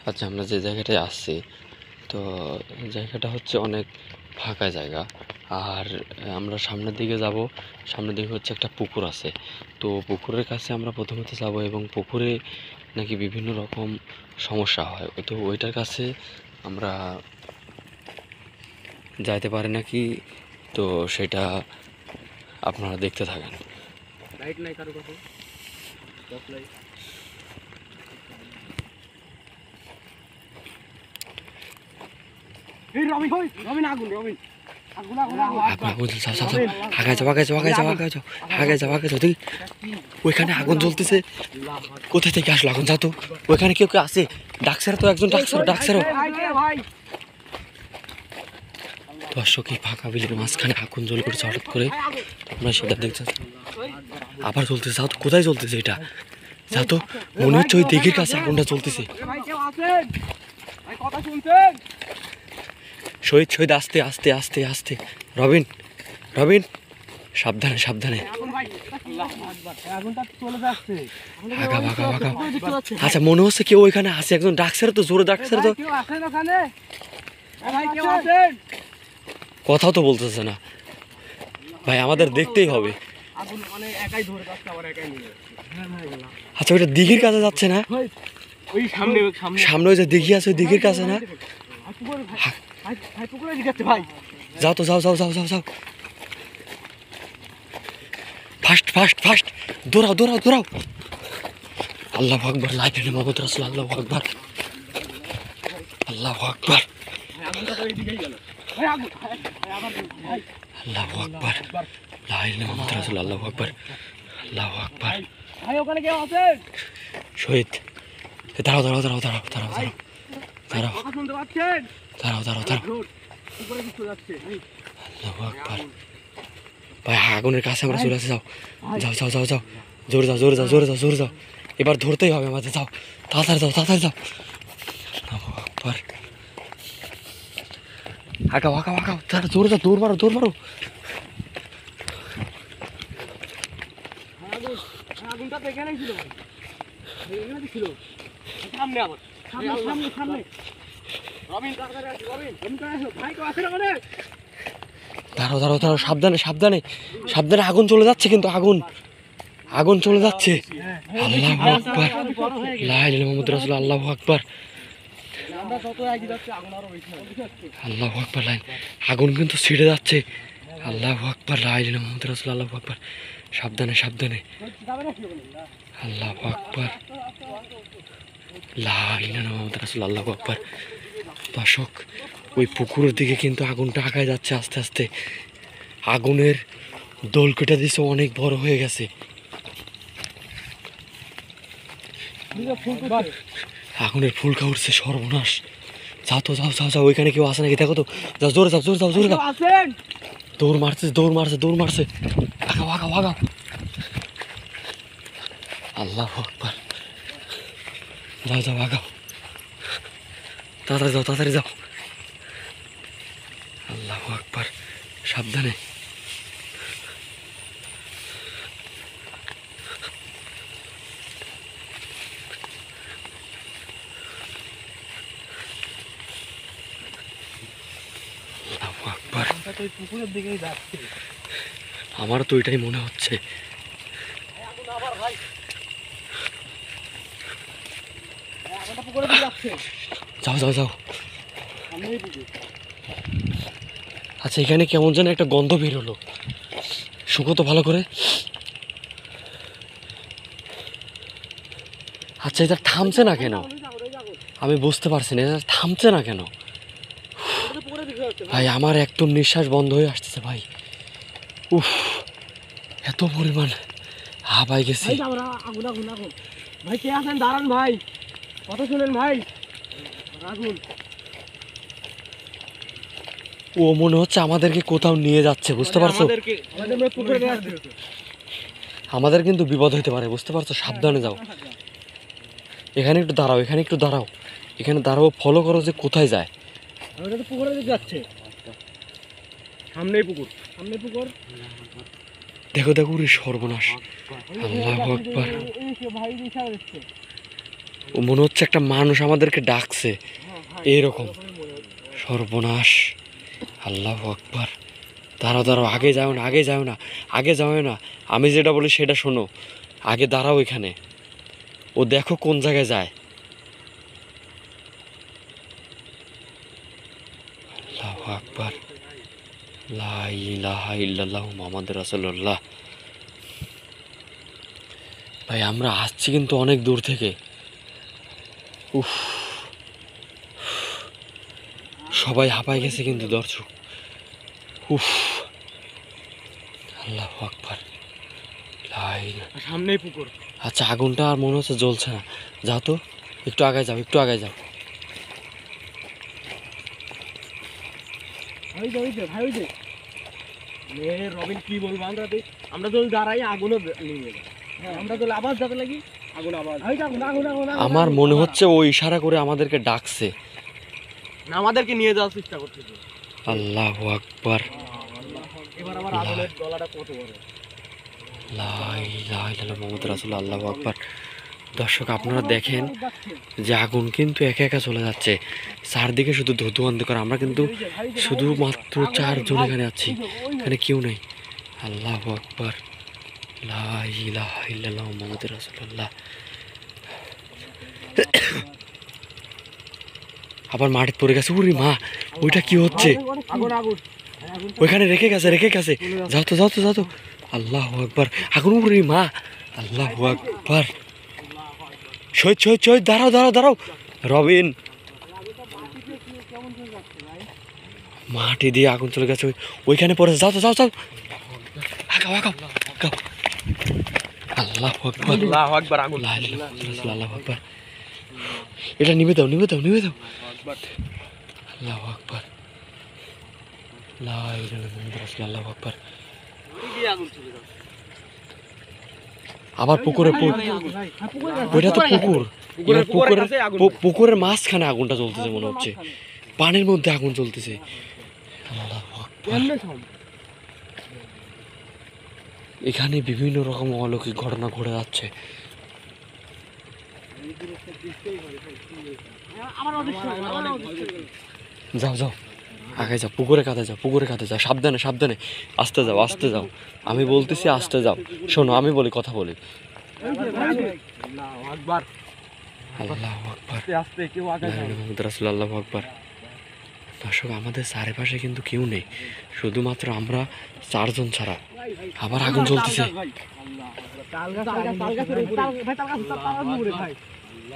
আচ্ছা, আমরা যে জায়গাটায় আসছি, তো জায়গাটা হচ্ছে অনেক ফাঁকা জায়গা। আর আমরা সামনের দিকে যাব। সামনের দিকে হচ্ছে একটা পুকুর আছে। তো পুকুরের কাছে আমরা প্রথমত যাব, এবং পুকুরে নাকি বিভিন্ন রকম সমস্যা হয়, তো ওইটার কাছে আমরা যাইতে পারি নাকি, তো সেটা আপনারা দেখতে থাকেন। লাইট নাই কারো কাছে, টর্চ লাইট। এই রবিন কই? রবিন আগুন, রবিন আগুন আগুন আগুন। আগুন, যাও যাও যাও, আগে যাও আগে যাও আগে যাও আগে যাও আগে যাও আগে যাও। তুই ওইখানে আগুন জ্বলতেছে, কোথা থেকে আসলো আগুন? যাও তো, ওইখানে কেউ কেউ আছে, ডাকছে তো, একজন ডাকছে ডাকছে। ভাই দর্শক, এই ফাঁকা বিলের মাঝখানে আগুন জ্বলে পড়েছে হঠাৎ করে, আমরা সেটা দেখতে আবার জ্বলতেছে। যাও তো, কোথায় জ্বলতেছে এটা? যাও তো, মনে হচ্ছে ওই দিঘির কাছে আগুনটা জ্বলতেছে। ভাই কেউ আছেন? ভাই কথা শুনছেন? শহীদ শহীদ, আস্তে আস্তে আস্তে আস্তে। রবিন রবিন, সাবধানে সাবধানে। আগুন ভাই, আল্লাহু আকবার। আগুনটা চলে যাচ্ছে। আগাও আগাও আগাও। আচ্ছা, মনে হচ্ছে কেউ ওইখানে আছে, একজন ডাকছে তো, জোরে ডাকছে তো। কেউ আছেন ওখানে? ভাই কেউ আছেন? কথাও তো বলতেছে না ভাই, আমাদের দেখতেই হবে। আগুন মানে একাই ধরে যাচ্ছে, আবার একাই নিয়ে যাচ্ছে। আচ্ছা, ওইটা দিঘির কাছে যাচ্ছে না? ওই সামনে সামনে সামনে ওই যে দিঘি আছে, ওই দিঘির কাছে না? ভাই ভাই পুকুরে দিকে যাচ্ছে ভাই। যাও তো, যাও যাও যাও যাও যাও, ফাস্ট ফাস্ট ফাস্ট, দৌড়াও দৌড়াও দৌড়াও। আল্লাহু আকবার, লা ইলাহা ইল্লাল্লাহ মুহাম্মাদুর রাসূলুল্লাহ, আল্লাহু আকবার আল্লাহু আকবার আগুনটা তো এইদিকেই গেল ভাই। আগুন ভাই আবার ভাই, আল্লাহু আকবার, লা ইলাহা ইল্লাল্লাহ মুহাম্মাদুর রাসূলুল্লাহ, আল্লাহু আকবার আল্লাহু আকবার। ভাই ওখানে কেউ আছেন? শহীদ, দাঁড়াও দাঁড়াও দাঁড়াও দাঁড়াও দাঁড়াও দাঁড়াও দাঁড়াও কথা শুনতে পাচ্ছেন? দাঁড়াও দাঁড়াও দাঁড়াও। পুকুরে কিছু যাচ্ছে ভাই। আল্লাহু আকবার। ভাই, আগুনের কাছে আমরা চলে আসি। যাও যাও যাও যাও যাও, জোরে যাও জোরে যাও জোরে যাও জোরে যাও, এবার ধরতেই হবে আমাদের। যাও তাড়াতাড়ি যাও তাড়াতাড়ি যাও। আল্লাহু আকবার। আগাও আগাও আগাও, তাড়াতাড়ি জোরে যাও, দৌড় মারো দৌড় মারো। আগুন আগুনটা তো এখানেই ছিল ভাই, এখানেই ছিল। সামনে আবার সামনে সামনে সামনে। রবিন তাড়াতাড়ি আসো, রবিন রবিন কই আসো? ভাই কেউ আছেন ওখানে? দাঁড়াও দাঁড়াও দাঁড়াও, সাবধানে সাবধানে সাবধানে, আগুন চলে যাচ্ছে কিন্তু, আগুন আগুন চলে যাচ্ছে। আল্লাহু আকবার, লা ইলাহা ইল্লাল্লাহ মুহাম্মাদুর রাসূলুল্লাহ, আল্লাহু আকবার আমরা যত এগিয়ে যাচ্ছে আগুন আরো বেশি হচ্ছে। আল্লাহু আকবার। আগুন কিন্তু ছিড়ে যাচ্ছে। আল্লাহু আকবার, লা ইলাহা ইল্লাল্লাহ মুহাম্মাদুর রাসূলুল্লাহ, আল্লাহু আকবার। সাবধানে সাবধানে। আল্লাহু আকবার, লা ইলাহা ইল্লাল্লাহ মুহাম্মাদুর রাসূলুল্লাহ, আল্লাহু আকবার। দর্শক, ওই পুকুরের দিকে কিন্তু আগুনটা আগায় যাচ্ছে আস্তে আস্তে। আগুনের দোল কেটে দিছে, অনেক বড় হয়ে গেছে। আগুনের ফুলকা উঠছে, সর্বনাশ। যাও তো, যাও যাও যাও, ওইখানে কেউ আসে নাকি দেখো তো। যাও জোরে যাও জোরে যাও জোরে যাও। আছেন? দৌড় মারছে দৌড় মারছে দৌড় মারছে। আগাও আগাও আগাও। আল্লাহু আকবার। যাও যাও আগাও, তাড়াতাড়ি যাও তাড়াতাড়ি যাও। আল্লাহু আকবার, সাবধানে। আল্লাহু আকবার। পুকুরের দিকেই যাচ্ছে। আমারও তো এটাই মনে হচ্ছে। আগুন আবার ভাই, আগুনটা পুকুরের দিকে যাচ্ছে। যাও যাও যাও। সামনেই পুকুর। আচ্ছা, এখানে কেমন যেন একটা গন্ধ বের হলো, শুকো তো ভালো করে। আচ্ছা, এটা থামছে না কেন? আমি বুঝতে পারছি না, এটা থামছে না কেন ভাই? আমার একদম নিঃশ্বাস বন্ধ হয়ে আসতেছে ভাই। উফ, এত পরিমাণ হাঁপাই গেছি। ভাই আমরা আগুন আগুন আগুন। ভাই কে আছেন? দাঁড়ান ভাই, কথা শুনেন ভাই। আগুন। ও মনে হচ্ছে আমাদেরকে কোথাও নিয়ে যাচ্ছে, বুঝতে পারছো? আমাদের পুকুরে যাচ্ছে। আমাদের কিন্তু বিপদ হইতে পারে, বুঝতে পারছো? সাবধানে যাও। এখানে একটু দাঁড়াও, এখানে একটু দাঁড়াও, এখানে দাঁড়াও, ফলো করো যে কোথায় যায়। আমাদের তো পুকুরে দিকে যাচ্ছে। সামনেই পুকুর, সামনে পুকুর। দেখো দেখো, রে সর্বনাশ। আল্লাহু আকবার। ভাই দিশা দিচ্ছে। ও মনে হচ্ছে একটা মানুষ আমাদেরকে ডাকছে এইরকম। সর্বনাশ, আল্লাহু আকবার। দাঁড়াও দাঁড়াও, আগে যাও না, আগে যাও না, আগে যাও না, আমি যেটা বলি সেটা শোনো, আগে দাঁড়াও এখানে। ও দেখো কোন জায়গায় যায়। আল্লাহু আকবার, লা ইলাহা ইল্লাল্লাহু মুহাম্মাদুর রাসূলুল্লাহ। ভাই আমরা আসছি কিন্তু অনেক দূর থেকে। উফ, সবাই হাঁপায় গেছে কিন্তু দর্শক। উফ, আল্লাহু আকবার, লা ইলাহা। সামনেই পুকুর। আচ্ছা আগুনটা আর মনে হচ্ছে জ্বলছে না, যাও তো একটু আগায় যাও, একটু আগায় যাও। ওই যে ভাই, ওই যে রবিন কি বলবো, আমরা তো দাঁড়াই আগুনও নিয়ে যায়। আমরা তো আবার যাতে লাগি আগুন, আবার আমার মনে হচ্ছে ও ইশারা করে আমাদেরকে ডাকছে, না আমাদেরকে নিয়ে যাওয়ার চেষ্টা করতেছে। আল্লাহু আকবার, এবার আবার আগুনের গলাটা কত বড়। লা ইলাহা ইল্লাল্লাহু মুহাম্মাদুর রাসূলুল্লাহ, আল্লাহু আকবার। দর্শক আপনারা দেখেন যে আগুন কিন্তু একা একা চলে যাচ্ছে, চারদিকে শুধু ধুধু অন্ধকার। আমরা কিন্তু শুধুমাত্র 4 জন এখানে আছি, এখানে কেউ নেই। আল্লাহু আকবার, লা ইলাহা ইল্লাল্লাহু মুহাম্মাদুর রাসূলুল্লাহ। আবার মাটিতে পড়ে গেছে। উরি মা, ওইটা কি হচ্ছে? আগুন আগুন ওইখানে রেখে গেছে, রেখে গেছে। যাও তো যাও তো যাও তো। আল্লাহু আকবার, আগুন। উরি মা, আল্লাহু আকবার। শহীদ শহীদ শহীদ, দাঁড়াও দাঁড়াও দাঁড়াও। রবিন, মাটি দিয়ে আগুন চলে গেছে, ওইখানে পড়েছে। যাও তো যাও যাও, আগাও আগাও আগাও। আল্লাহু আকবার, আল্লাহু আকবার, আগুন। লা ইলাহা ইল্লাল্লাহ, আল্লাহু আকবার। এটা নিভে দাও, নিভে দাও, নিভে দাও। আল্লাহু আকবার, লা ইলাহা ইল্লাল্লাহ, আল্লাহু আকবার। আবার পুকুরে, ওইটা তো পুকুর, এবার পুকুরের পুকুরের মাঝখানে আগুনটা জ্বলতেছে মনে হচ্ছে, পানির মধ্যে আগুন জ্বলতেছে। আল্লাহু আকবার। এখানে বিভিন্ন রকম অলৌকিক ঘটনা ঘটে যাচ্ছে। যাও যাও, আগে যাও, পুকুরে কাঁধে যাও, পুকুরে কাঁধে যাও, সাবধানে সাবধানে, আস্তে যাও আস্তে যাও। আমি বলতেছি আস্তে যাও, শোনো আমি বলি, কথা বলি। আল্লাহু আকবার, আল্লাহু আকবার, আস্তে কেউ আগে যায় না। মুহাম্মদুর রাসূলুল্লাহ, আল্লাহু আকবার। দর্শক আমাদের চারিপাশে কিন্তু কেউ নেই, শুধুমাত্র আমরা 4 জন ছাড়া। আবার আগুন জ্বলতেছে।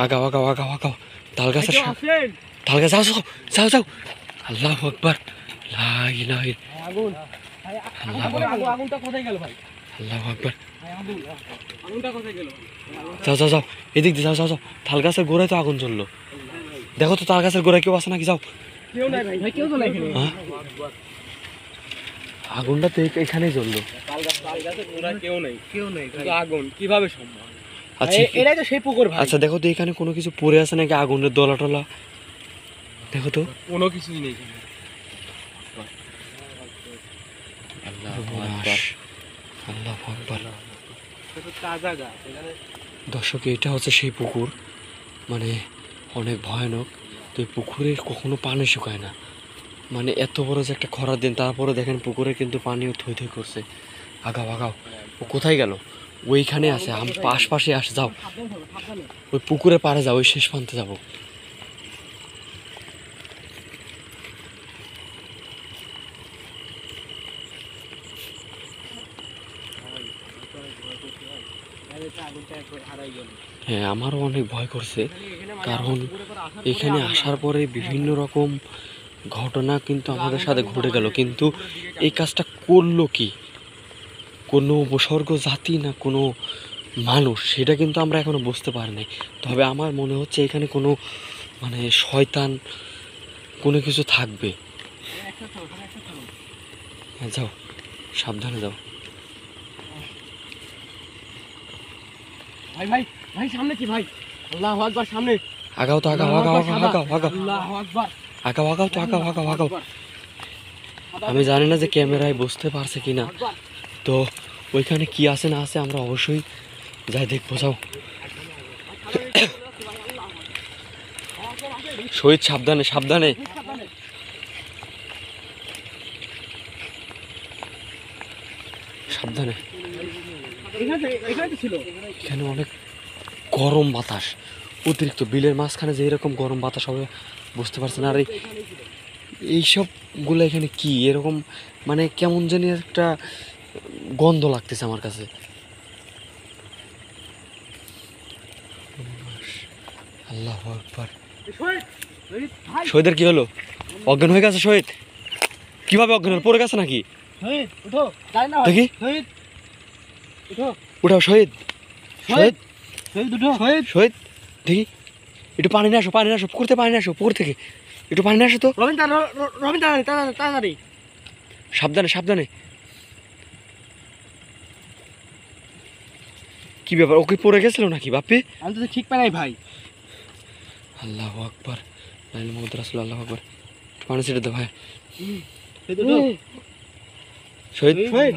আগাও আগাও আগাও আগাও, তাল গাছের তাল গাছ, যাও যাও যাও যাও। আল্লাহু আকবার, লা ইলাহা আগুন, আগুনটা কোথায় গেল ভাই? আল্লাহু আকবার। আগুনটা কোথায় গেল? যাও যাও যাও, এদিক দিয়ে যাও যাও যাও। তাল গাছের গোড়ায় তো আগুন জ্বললো, দেখো তো তাল গাছের গোড়ায় কেউ আছে নাকি, যাও। কেউ নাই ভাই, কেউ তো নাই এখানে। হ্যাঁ, আগুনটা তো এখানেই জ্বললো। তাল গাছের গোড়ায় কেউ নাই, কেউ নাই ভাই। আগুন কিভাবে সম্ভব? আচ্ছা এটাই তো সেই পুকুর ভাই। আচ্ছা দেখো তো এখানে কোনো কিছু পড়ে আছে নাকি, আগুনের দলা টলা, দেখো তো। কোনো কিছুই নেই এখানে। আল্লাহু আকবার, আল্লাহু আকবার। এটা তাজা গাছ এখানে। দর্শক এটা হচ্ছে সেই পুকুর, মানে অনেক ভয়ানক। তো এই পুকুরে কখনো পানি শুকায় না, মানে এত বড় যে একটা খরার দিন, তারপরে দেখেন পুকুরে কিন্তু পানিও থই থই করছে। আগাও আগাও, ও কোথায় গেল? ওইখানে আছে, আশপাশে আসে, যাও ওই পুকুরে পাড়ে যাও, ওই শেষ প্রান্তে যাবো। হ্যাঁ, আমারও অনেক ভয় করছে, কারণ এখানে আসার পরে বিভিন্ন রকম ঘটনা কিন্তু আমাদের সাথে ঘটে গেল, কিন্তু এই কাজটা করলো কি, কোনো উপসর্গ জাতি না কোনো মানুষ, সেটা কিন্তু আমরা এখনো বুঝতে পারিনি। তবে আমার মনে হচ্ছে এখানে কোনো মানে শয়তান কোনো কিছু থাকবে। হ্যাঁ যাও, সাবধানে যাও। ভাই ভাই ভাই, সামনে কি ভাই? আল্লাহু আকবার, সামনে। আগাও তো, আগাও আগাও আগাও আগাও আগাও আল্লাহু আকবার, আগাও আগাও তো, আগাও আগাও আগাও। আমি জানি না যে ক্যামেরায় বুঝতে পারছে কিনা, তো ওইখানে কি আছে না আছে আমরা অবশ্যই যাই দেখবো। যাও, শহীদ সাবধানে সাবধানে। সাবধানে। এখানে তো ছিল। এখানে অনেক গরম বাতাস, অতিরিক্ত বিলের মাঝখানে যে এরকম গরম বাতাস হবে বুঝতে পারছেন। আর এইসবগুলো এখানে কি এরকম মানে কেমন জানি একটা গন্ধ লাগতেছে আমার কাছে। আল্লাহু আকবার। শহীদের কি হলো? অজ্ঞান হয়ে গেছে শহীদ? কিভাবে অজ্ঞান হলো? পড়ে গেছে নাকি? উঠো, যাই না দেখি। শহীদ উঠো, উঠাও শহীদ। শহীদ শহীদ উঠো, শহীদ। শহীদ দেখি, একটু পানি নিয়ে আসো, পানি নিয়ে আসো, পুকুর থেকে পানি নিয়ে আসো, পুকুর থেকে একটু পানি নিয়ে আসো তো। রবিন তাড়াতাড়ি তাড়াতাড়ি। সাবধানে সাবধানে। কি ব্যাপার, ওকে পড়ে গেছিল নাকি বাপি? আমি তো ঠিক পাই নাই ভাই। আল্লাহু আকবার, লাইল মুহাম্মদ রাসূলুল্লাহ, আল্লাহু আকবার। একটু পানি ছেড়ে দে ভাই। শহীদ উঠো। শহীদ শহীদ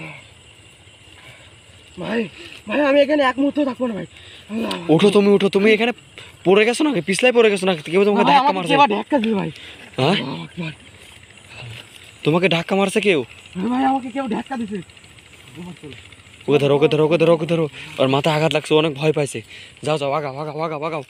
ভাই, ভাই আমি এখানে এক মুহূর্ত থাকবো না ভাই। উঠো, তুমি উঠো। তুমি এখানে পড়ে গেছো নাকি? পিছলাই পড়ে গেছো নাকি? কেউ তোমাকে ধাক্কা মারছে? ধাক্কা দিল ভাই। হ্যাঁ, তোমাকে ধাক্কা মারছে কেউ? ভাই আমাকে কেউ ধাক্কা দিছে। ওকে ধরো, ওকে ধরো, ওকে ধরো, ওকে ধরো। আর মাথায় আঘাত লাগছে, অনেক ভয় পাইছে। যাও যাও, আগাও আগাও আগাও আগাও।